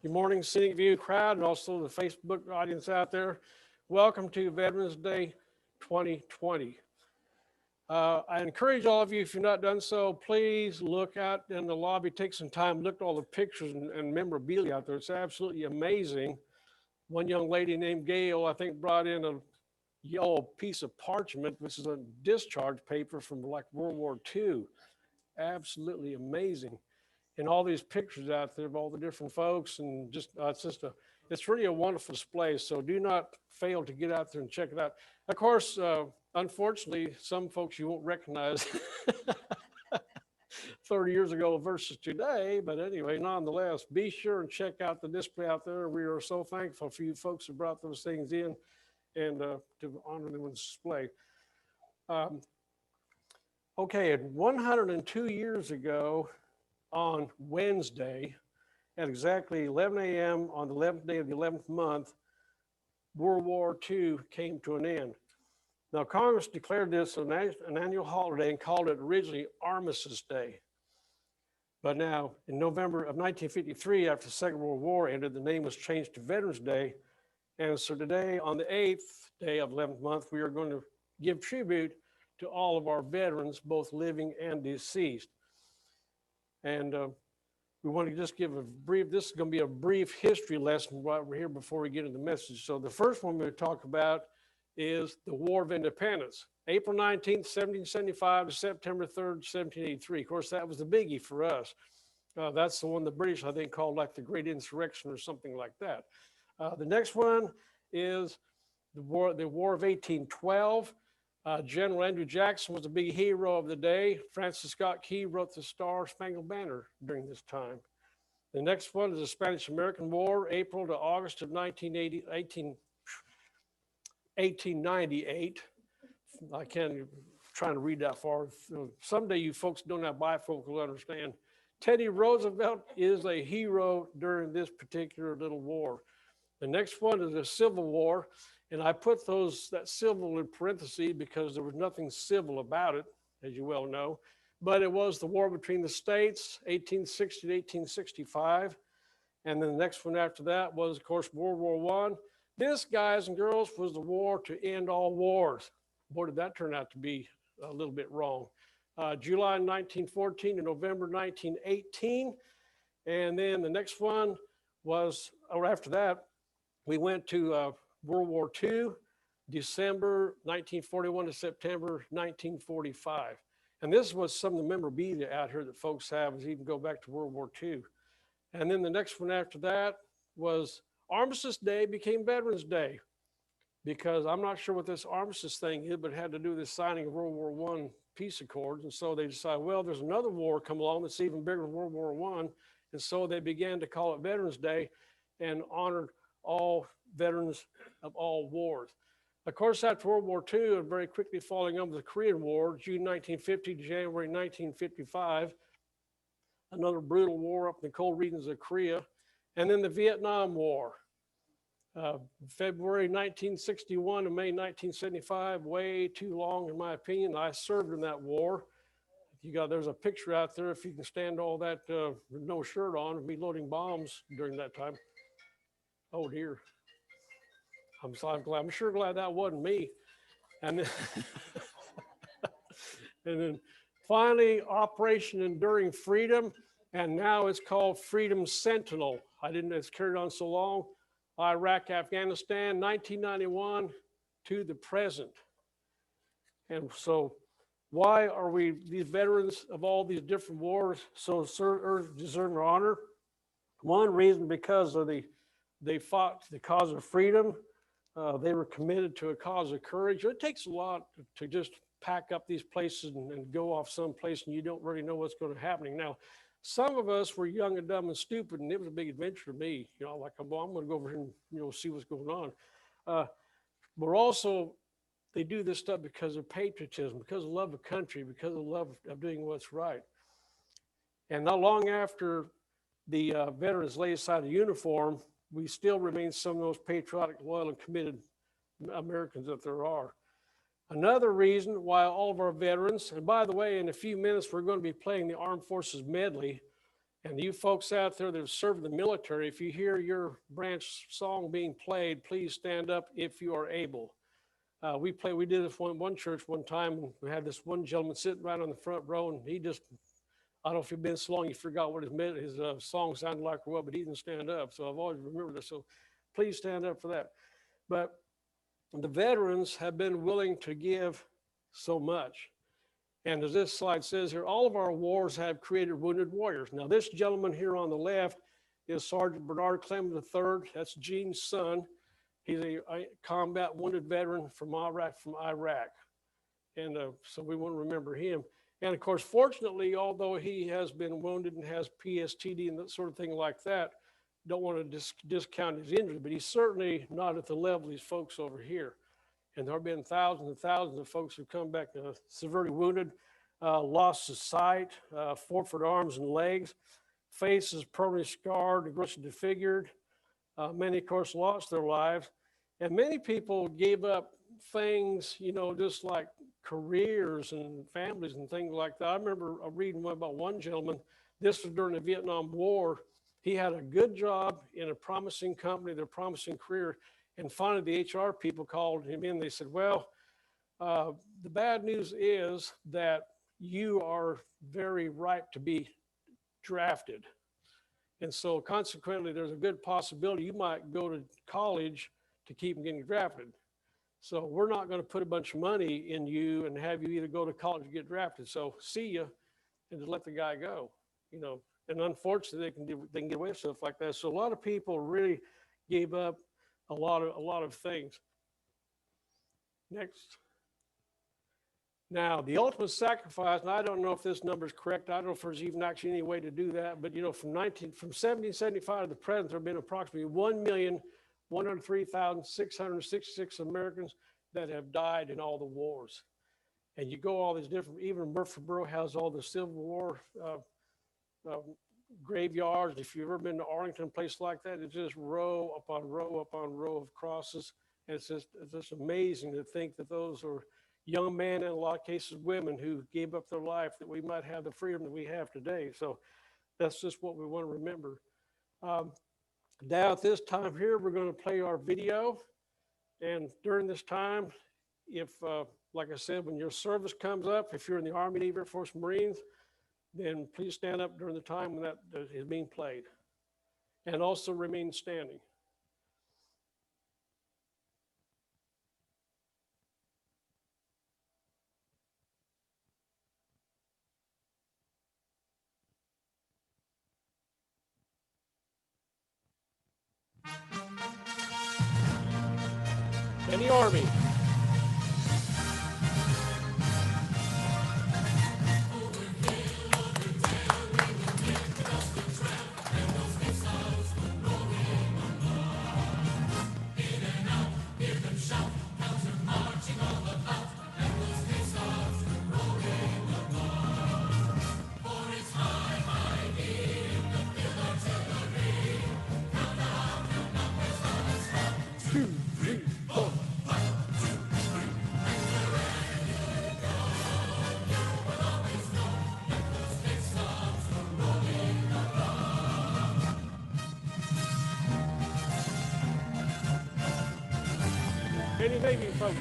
Good morning, Scenic View crowd, and also the Facebook audience out there. Welcome to Veterans Day 2020. I encourage all of you, if you've not done so, please look out in the lobby, take some time, look at all the pictures and memorabilia out there. It's absolutely amazing. One young lady named Gail, I think, brought in a yellow piece of parchment, which is a discharge paper from like World War II. Absolutely amazing. And all these pictures out there of all the different folks, and it's really a wonderful display. So do not fail to get out there and check it out. Of course, unfortunately, some folks you won't recognize 30 years ago versus today. But anyway, nonetheless, be sure and check out the display out there. We are so thankful for you folks who brought those things in and to honor them on display. Okay, 102 years ago, on Wednesday at exactly 11 a.m. on the 11th day of the 11th month, World War II came to an end. Now, Congress declared this an annual holiday and called it originally Armistice Day. But now, in November of 1953, after the Second World War ended, the name was changed to Veterans Day. And so today, on the 8th day of 11th month, we are going to give tribute to all of our veterans, both living and deceased. And we want to just give this is going to be a brief history lesson while we're here before we get into the message. So the first one we're going to talk about is the War of Independence, April 19th, 1775 to September 3rd, 1783. Of course, that was the biggie for us. That's the one the British, I think, called like the Great Insurrection or something like that. The next one is the War of 1812. General Andrew Jackson was a big hero of the day. Francis Scott Key wrote the Star Spangled Banner during this time. The next one is the Spanish-American War, April to August of 1898. I can't trying to read that far. Someday you folks don't have bifocal will understand. Teddy Roosevelt is a hero during this particular little war. The next one is the Civil War. And I put that civil in parentheses because there was nothing civil about it, as you well know. But it was the war between the states, 1860 to 1865. And then the next one after that was, of course, World War I. This, guys and girls, was the war to end all wars. Boy, did that turn out to be a little bit wrong. July 1914 to November 1918. And then the next one was, or after that, we went to World War II, December 1941 to September 1945. And this was some of the memorabilia out here that folks have, is even go back to World War II. And then the next one after that was Armistice Day became Veterans Day, because I'm not sure what this armistice thing is, but it had to do with the signing of World War I peace accords. And so they decided, well, there's another war come along that's even bigger than World War I. And so they began to call it Veterans Day and honored all veterans of all wars. Of course, after World War II, and very quickly following up with the Korean War, June 1950 to January 1955, another brutal war up in the cold regions of Korea, and then the Vietnam War. February 1961 to May 1975, way too long in my opinion. I served in that war. There's a picture out there, if you can stand all that with no shirt on, me loading bombs during that time. Oh dear. I'm sure glad that wasn't me. And then, and then finally, Operation Enduring Freedom, and now it's called Freedom Sentinel. It's carried on so long. Iraq, Afghanistan, 1991 to the present. And so why are we, these veterans of all these different wars, so deserving of honor? One reason, because of they fought the cause of freedom. They were committed to a cause of courage. It takes a lot to just pack up these places and go off someplace and you don't really know what's going to happen. Now, some of us were young and dumb and stupid, and it was a big adventure to me. Like, well, I'm going to go over here and see what's going on. But also, they do this stuff because of patriotism, because of love of country, because of love of doing what's right. And not long after the veterans lay aside the uniform, we still remain some of those patriotic, loyal, and committed Americans that there are. Another reason why all of our veterans, and by the way, in a few minutes, we're going to be playing the Armed Forces Medley. And you folks out there that have served in the military, if you hear your branch song being played, please stand up if you are able. We did this one church one time, and we had this one gentleman sitting right on the front row, and he just, I don't know if he'd been so long, he forgot what his song sounded like or what, but he didn't stand up. So I've always remembered this. So please stand up for that. But the veterans have been willing to give so much. And as this slide says here, all of our wars have created wounded warriors. Now, this gentleman here on the left is Sergeant Bernard Clement III. That's Gene's son. He's a combat wounded veteran from Iraq. And so we want to remember him. And of course, fortunately, although he has been wounded and has PSTD and that sort of thing like that, don't want to discount his injury, but he's certainly not at the level of these folks over here. And there have been thousands and thousands of folks who come back severely wounded, loss of sight, forfeit arms and legs, faces permanently scarred, grossly disfigured. Many, of course, lost their lives. And many people gave up things, you know, just like careers and families and things like that. I remember reading about one gentleman. This was during the Vietnam War. He had a good job in a promising company, their promising career. And finally, the HR people called him in. They said, well, the bad news is that you are very ripe to be drafted. And so consequently, there's a good possibility you might go to college to keep getting drafted. So we're not going to put a bunch of money in you and have you either go to college or get drafted. So see you, and just let the guy go, you know. And unfortunately, they can get away with stuff like that. So a lot of people really gave up a lot of things. Next. Now, the ultimate sacrifice, and I don't know if this number is correct. I don't know if there's even actually any way to do that. But, you know, from 1775 to the present, there have been approximately 1,103,666 Americans that have died in all the wars. And you go all these different, even Murfreesboro has all the Civil War graveyards. If you've ever been to Arlington, a place like that, it's just row upon row upon row of crosses. And it's just amazing to think that those are young men, and in a lot of cases women, who gave up their life that we might have the freedom that we have today. So that's just what we want to remember. Now at this time here, we're going to play our video. And during this time, if, like I said, when your service comes up, if you're in the Army, Navy, Air Force, Marines, then please stand up during the time when that is being played. And also remain standing. In the Army. Any Navy folks?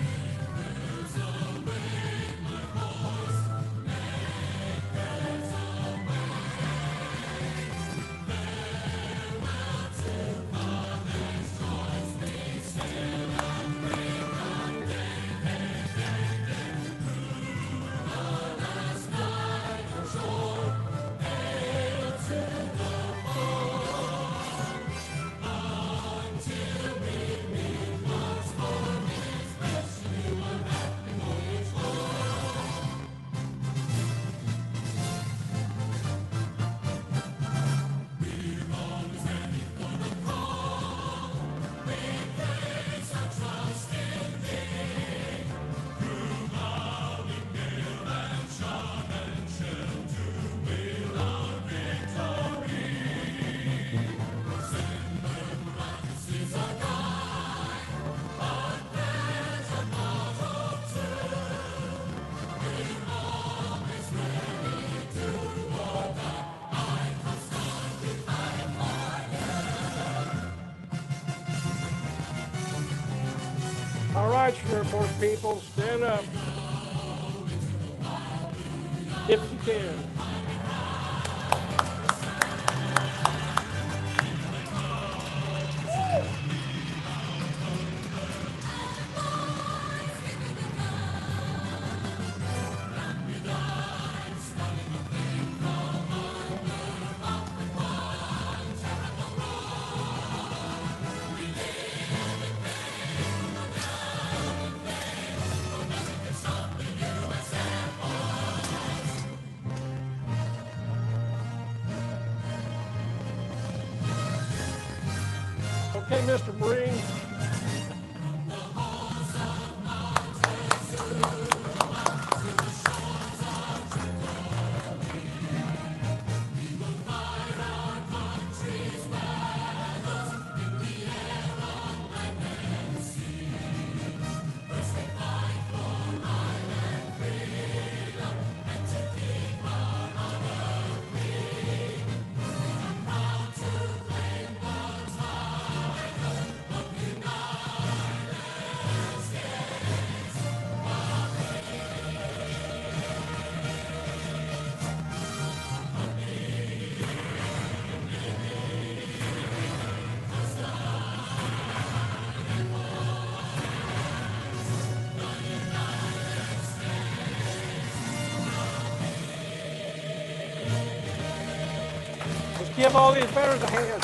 right, Air Force people, stand up. If you can. Okay, Mr. Marine. Let's give all these veterans a hand.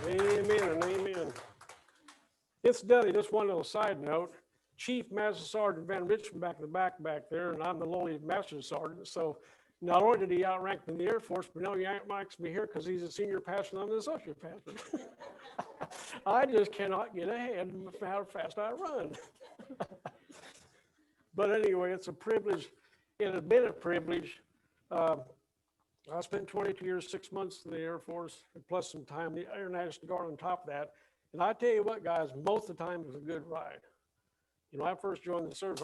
Amen and amen. Incidentally, just one little side note. Chief Master Sergeant Van Richmond back in the back there, and I'm the lowly Master Sergeant. So not only did he outrank me in the Air Force, but now he outranks me here because he's a senior pastor and I'm the associate pastor. I just cannot get ahead of how fast I run. But anyway, it's a privilege. It has been a privilege. I spent 22 years, 6 months in the Air Force, plus some time in the Air National Guard on top of that. And I tell you what, guys, most of the time it was a good ride. You know, I first joined the service,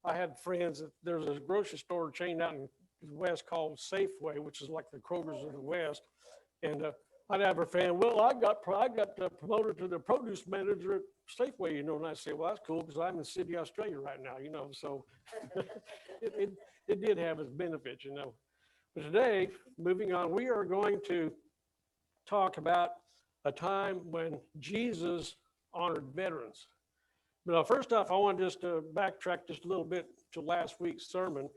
I had friends that there's a grocery store chain out in the West called Safeway, which is like the Kroger's of the West. And I'd have a friend, well, I got promoted to the produce manager at Safeway, you know, and I say, well, that's cool because I'm in Sydney, Australia right now, you know, so it did have its benefits, you know. But today, moving on, we are going to talk about a time when Jesus honored veterans. But first off, I want just to backtrack just a little bit to last week's sermon.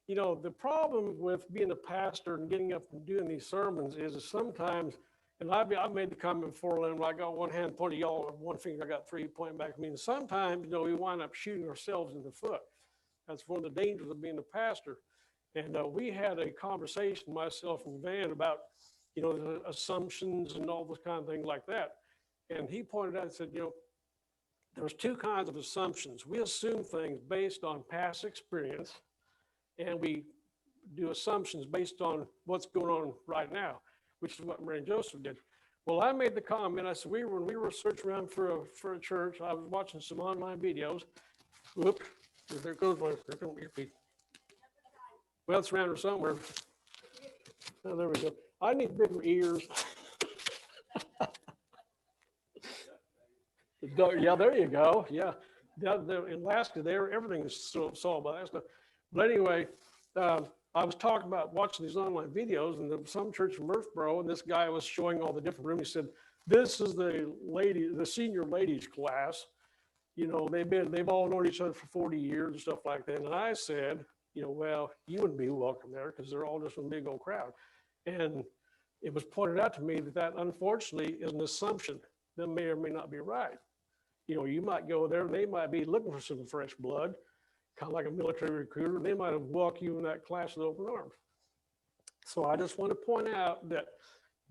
You know, the problem with being a pastor and getting up and doing these sermons is sometimes, and I've made the comment before, Lynn, I got one hand pointing y'all, one finger, I got three pointing back at me. And sometimes, you know, we wind up shooting ourselves in the foot. That's one of the dangers of being a pastor. And we had a conversation, myself and Van, about, you know, the assumptions and all this kind of thing like that. And he pointed out and said, you know, there's two kinds of assumptions. We assume things based on past experience, and we do assumptions based on what's going on right now, which is what Mary and Joseph did. Well, I made the comment, I said, when we were searching around for a church, I was watching some online videos. Whoop, there goes my, there goes my feet. Well, it's around here somewhere. Oh, there we go. I need bigger ears. Yeah, there you go. Yeah. In Alaska, there, everything is solved by that stuff. But anyway, I was talking about watching these online videos, and there was some church in Murfreesboro, and this guy was showing all the different rooms. He said, this is the senior ladies class. You know, they've all known each other for 40 years and stuff like that. And I said, you know, well, you wouldn't be welcome there because they're all just a big old crowd. And it was pointed out to me that unfortunately is an assumption that may or may not be right. You know, you might go there, they might be looking for some fresh blood, kind of like a military recruiter. They might have welcomed you in that class with open arms. So I just want to point out that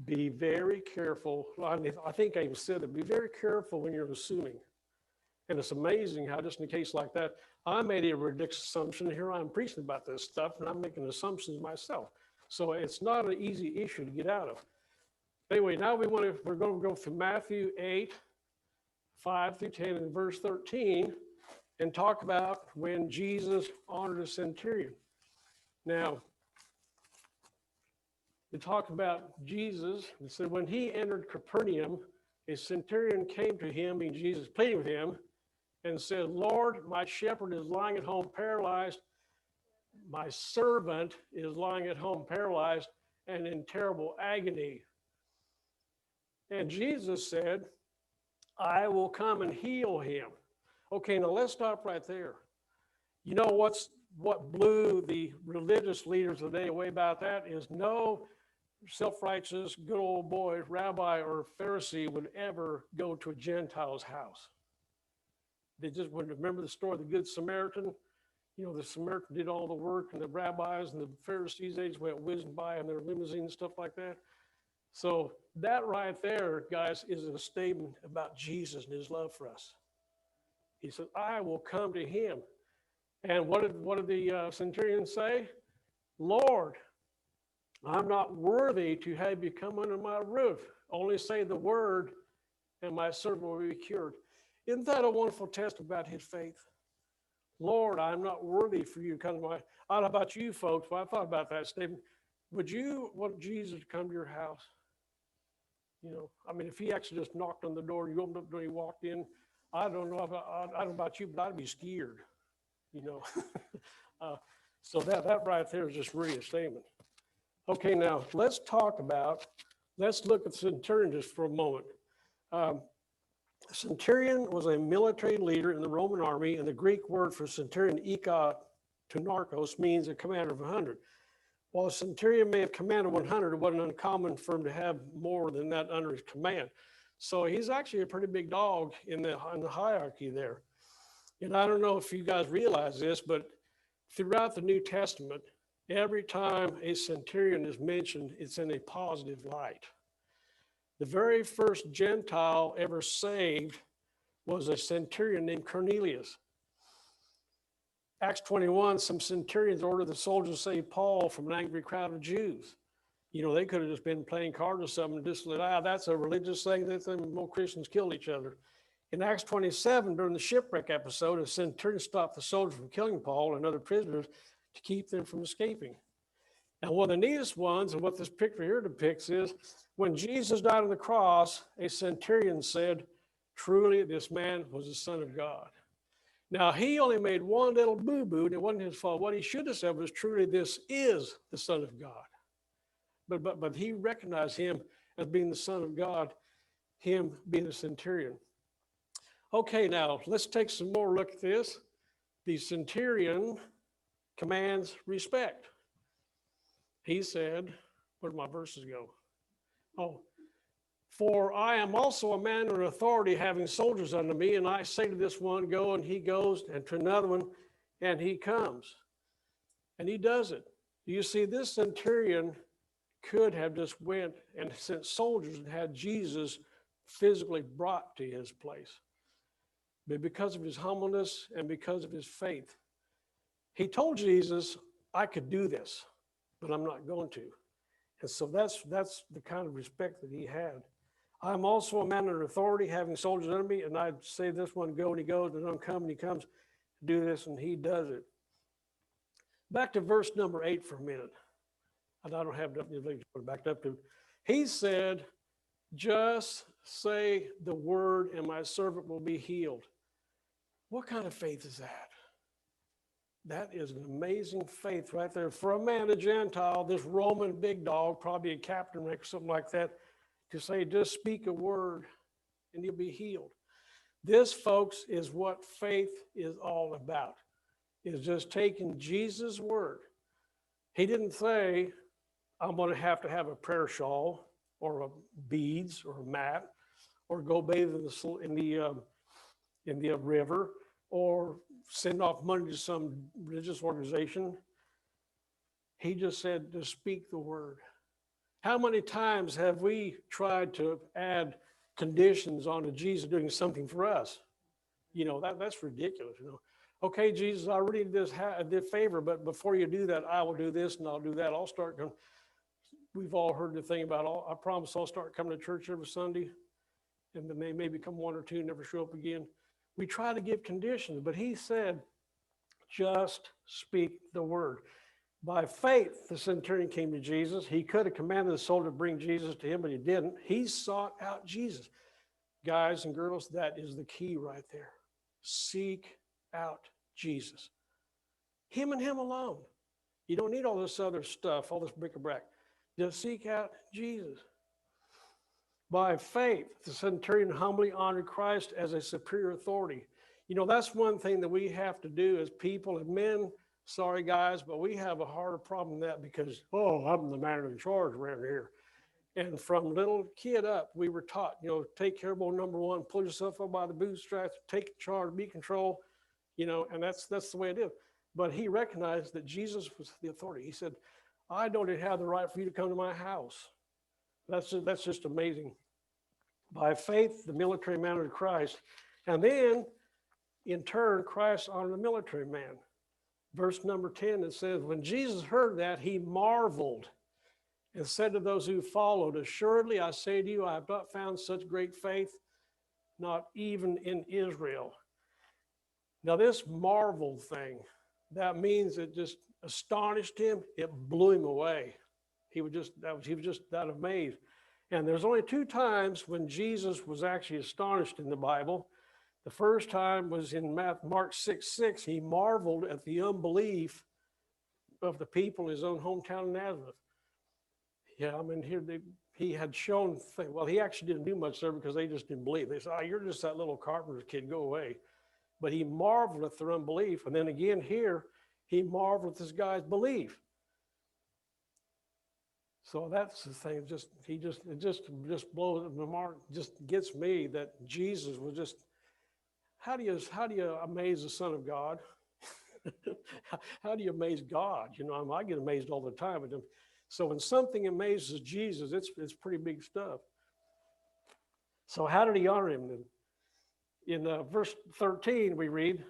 be very careful. I think I even said it, be very careful when you're assuming. And it's amazing how just in a case like that, I made a ridiculous assumption. Here I'm preaching about this stuff and I'm making assumptions myself. So it's not an easy issue to get out of. Anyway, now we're going to go through Matthew 8, 5 through 10 and verse 13 and talk about when Jesus honored a centurion. Now, to talk about Jesus. It said, when he entered Capernaum, a centurion came to him, being Jesus, pleading with him, and said, Lord, my shepherd is lying at home paralyzed. My servant is lying at home paralyzed and in terrible agony. And Jesus said, I will come and heal him. Okay, now let's stop right there. You know what blew the religious leaders of the day away about that is no self-righteous, good old boy, rabbi or Pharisee would ever go to a Gentile's house. They just wouldn't remember the story of the Good Samaritan. You know, the Samaritan did all the work, and the rabbis and the Pharisees, they just went whizzing by in their limousine and stuff like that. So that right there, guys, is a statement about Jesus and his love for us. He said, I will come to him. And what did the centurion say? Lord, I'm not worthy to have you come under my roof. Only say the word, and my servant will be cured. Isn't that a wonderful test about his faith? Lord, I'm not worthy for you to come to my, I don't know about you folks, but I thought about that statement. Would you want Jesus to come to your house? You know, I mean, if he actually just knocked on the door, you opened up the door, he walked in, I don't know about you, but I'd be scared, you know. So that right there is just really a statement. Okay, now let's look at the centurion just for a moment. Centurion was a military leader in the Roman army, and the Greek word for centurion, ikatonarchos, means a commander of 100. While a centurion may have commanded 100, it wasn't uncommon for him to have more than that under his command. So he's actually a pretty big dog in the hierarchy there. And I don't know if you guys realize this, but throughout the New Testament, every time a centurion is mentioned, it's in a positive light. The very first Gentile ever saved was a centurion named Cornelius. Acts 21, some centurions ordered the soldiers to save Paul from an angry crowd of Jews. You know, they could have just been playing cards or something and just let, that's a religious thing that more Christians killed each other. In Acts 27, during the shipwreck episode, a centurion stopped the soldiers from killing Paul and other prisoners to keep them from escaping. Now, one of the neatest ones, and what this picture here depicts is, when Jesus died on the cross, a centurion said, truly, this man was the Son of God. Now, he only made one little boo-boo, and it wasn't his fault. What he should have said was, truly, this is the Son of God. But he recognized him as being the Son of God, him being a centurion. Okay, now, let's take some more look at this. The centurion commands respect. He said, where did my verses go? Oh, for I am also a man of authority, having soldiers under me, and I say to this one, go, and he goes, and to another one, and he comes. And he does it. You see, this centurion could have just went and sent soldiers and had Jesus physically brought to his place. But because of his humbleness and because of his faith, he told Jesus, I could do this, but I'm not going to. And so that's the kind of respect that he had. I'm also a man of authority, having soldiers under me, and I'd say this one, go, and he goes, and I'm coming, he comes, do this, and he does it. Back to verse number 8 for a minute. And I don't have it backed up to. He said, just say the word, and my servant will be healed. What kind of faith is that? That is an amazing faith right there. For a man, a Gentile, this Roman big dog, probably a captain rank or something like that, to say, just speak a word and you'll be healed. This, folks, is what faith is all about, is just taking Jesus' word. He didn't say, I'm going to have a prayer shawl or a beads or a mat or go bathe in the river or send off money to some religious organization. He just said to speak the word. How many times have we tried to add conditions onto Jesus doing something for us? You know, that's ridiculous. You know, okay, Jesus, I really did this favor, but before you do that, I will do this and I'll do that. I'll start going. We've all heard the thing about, I promise I'll start coming to church every Sunday, and then they maybe come one or two and never show up again. We try to give conditions, but he said, just speak the word. By faith, the centurion came to Jesus. He could have commanded the soldier to bring Jesus to him, but he didn't. He sought out Jesus. Guys and girls, that is the key right there. Seek out Jesus. Him and him alone. You don't need all this other stuff, all this bric-a-brac. Just seek out Jesus. By faith, the centurion humbly honored Christ as a superior authority. You know, that's one thing that we have to do as people and men. Sorry, guys, but we have a harder problem than that because, oh, I'm the man in charge around here. And from little kid up, we were taught, you know, take care of number one, pull yourself up by the bootstraps, take charge, be control, you know, and that's the way it is. But he recognized that Jesus was the authority. He said, I don't have the right for you to come to my house. That's just amazing. By faith, the military man honored Christ. And then, in turn, Christ honored the military man. Verse number 10, it says, when Jesus heard that, he marveled and said to those who followed, assuredly, I say to you, I have not found such great faith, not even in Israel. Now, this marvel thing, that means it just astonished him. It blew him away. He was just that amazed. And there's only two times when Jesus was actually astonished in the Bible. The first time was in Mark 6:6. He marveled at the unbelief of the people in his own hometown of Nazareth. Yeah, I mean, he had shown, well, he actually didn't do much there because they just didn't believe. They said, oh, you're just that little carpenter's kid, go away. But he marveled at their unbelief. And then again here, he marveled at this guy's belief. So that's the thing. It just blows my mark. Just gets me that Jesus was just. How do you amaze the Son of God? How do you amaze God? You know, I get amazed all the time at him. So when something amazes Jesus, it's pretty big stuff. So how did he honor him then? In verse 13, we read,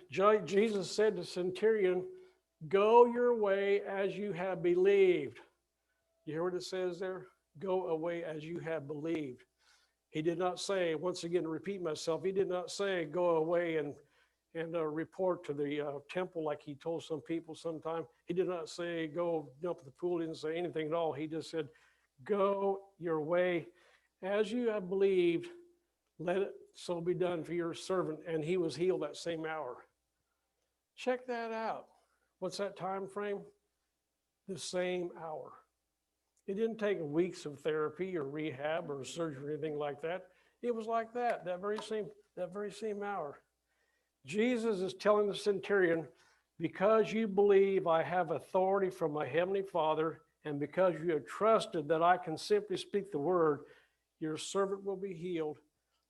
Jesus said to the centurion, go your way as you have believed. You hear what it says there? Go away as you have believed. He did not say, once again, to repeat myself, he did not say, go away and report to the temple like he told some people sometime. He did not say, go jump in the pool. He didn't say anything at all. He just said, go your way as you have believed, let it so be done for your servant. And he was healed that same hour. Check that out. What's that time frame? The same hour. It didn't take weeks of therapy or rehab or surgery or anything like that. It was like that very same hour. Jesus is telling the centurion, because you believe I have authority from my heavenly Father, and because you have trusted that I can simply speak the word, your servant will be healed.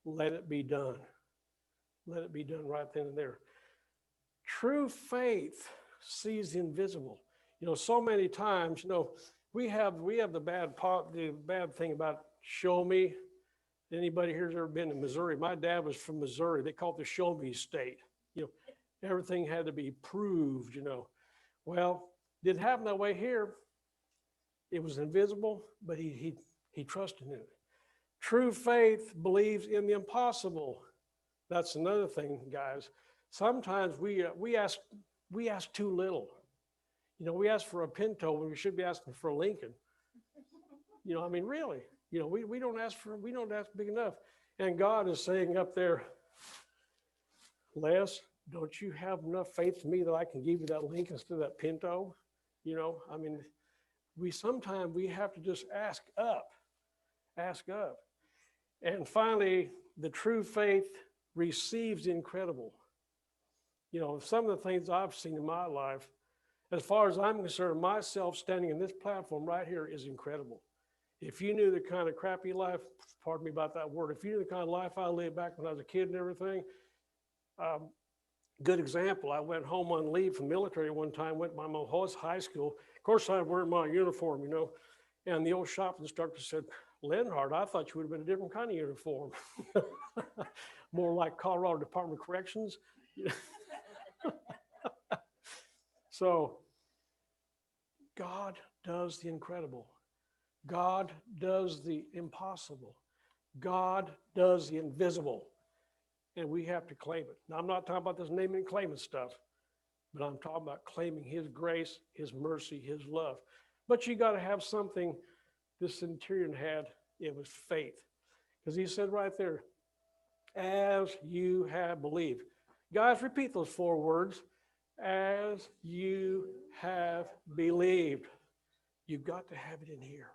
Let it be done. Let it be done right then and there. True faith sees the invisible. You know, so many times, you know, we have the bad thing about show me. Anybody here's ever been to Missouri? My dad was from Missouri. They call it the show me state. You know, everything had to be proved, you know. Well, didn't happen that way here. It was invisible, but he trusted in it. True faith believes in the impossible. That's another thing, guys. Sometimes we ask too little. You know, we ask for a Pinto when we should be asking for a Lincoln. You know, I mean, really. You know, we don't ask big enough. And God is saying up there, Les, don't you have enough faith in me that I can give you that Lincoln instead of that Pinto? You know, I mean, sometimes we have to just ask up. And finally, the true faith receives the incredible. You know, some of the things I've seen in my life, as far as I'm concerned, myself standing in this platform right here is incredible. If you knew the kind of crappy life, pardon me about that word, if you knew the kind of life I lived back when I was a kid and everything, good example, I went home on leave from the military one time, went to my mom's high school. Of course, I was wearing my uniform, you know, and the old shop instructor said, Lenhart, I thought you would have been a different kind of uniform. More like Colorado Department of Corrections. So, God does the incredible. God does the impossible. God does the invisible. And we have to claim it. Now, I'm not talking about this naming and claiming stuff. but I'm talking about claiming his grace, his mercy, his love. But you got to have something this centurion had. It was faith. Because he said right there, as you have believed. Guys, repeat those 4 words. As you have believed. You've got to have it in here.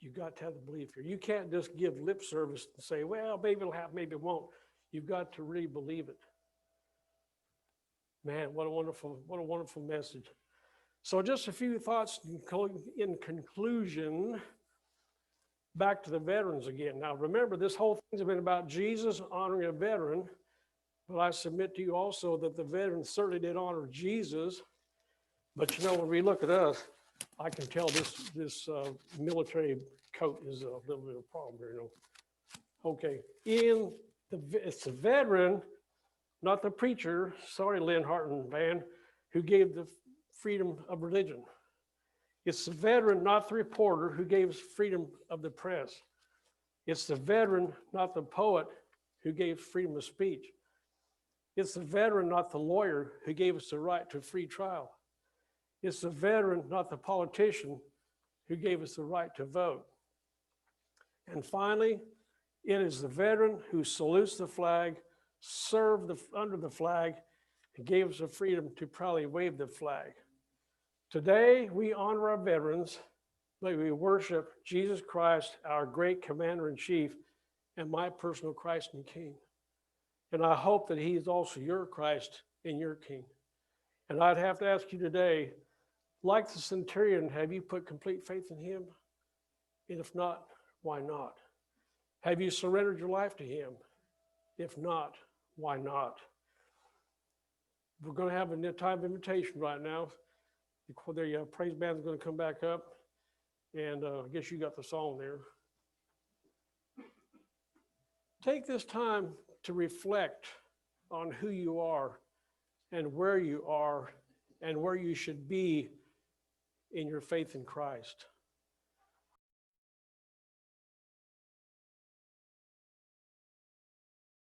You've got to have the belief here. You can't just give lip service and say, well, maybe it'll happen, maybe it won't. You've got to really believe it. Man, what a wonderful message. So just a few thoughts in conclusion. Back to the veterans again. Now remember, this whole thing's been about Jesus honoring a veteran, but I submit to you also that the veterans certainly did honor Jesus. But you know, when we look at us, I can tell this military coat is a little bit of a problem here. You know. Okay, it's the veteran, not the preacher. Sorry, Lynn Harton Van, who gave the freedom of religion. It's the veteran, not the reporter, who gave us freedom of the press. It's the veteran, not the poet, who gave freedom of speech. It's the veteran, not the lawyer, who gave us the right to a free trial. It's the veteran, not the politician, who gave us the right to vote. And finally, it is the veteran who salutes the flag, served under the flag, and gave us the freedom to proudly wave the flag. Today, we honor our veterans, but we worship Jesus Christ, our great commander-in-chief, and my personal Christ and King. And I hope that he is also your Christ and your King. And I'd have to ask you today, like the centurion, have you put complete faith in him? And if not, why not? Have you surrendered your life to him? If not, why not? We're going to have a time of invitation right now. The praise band is going to come back up, and I guess you got the song there. Take this time to reflect on who you are and where you are and where you should be in your faith in Christ.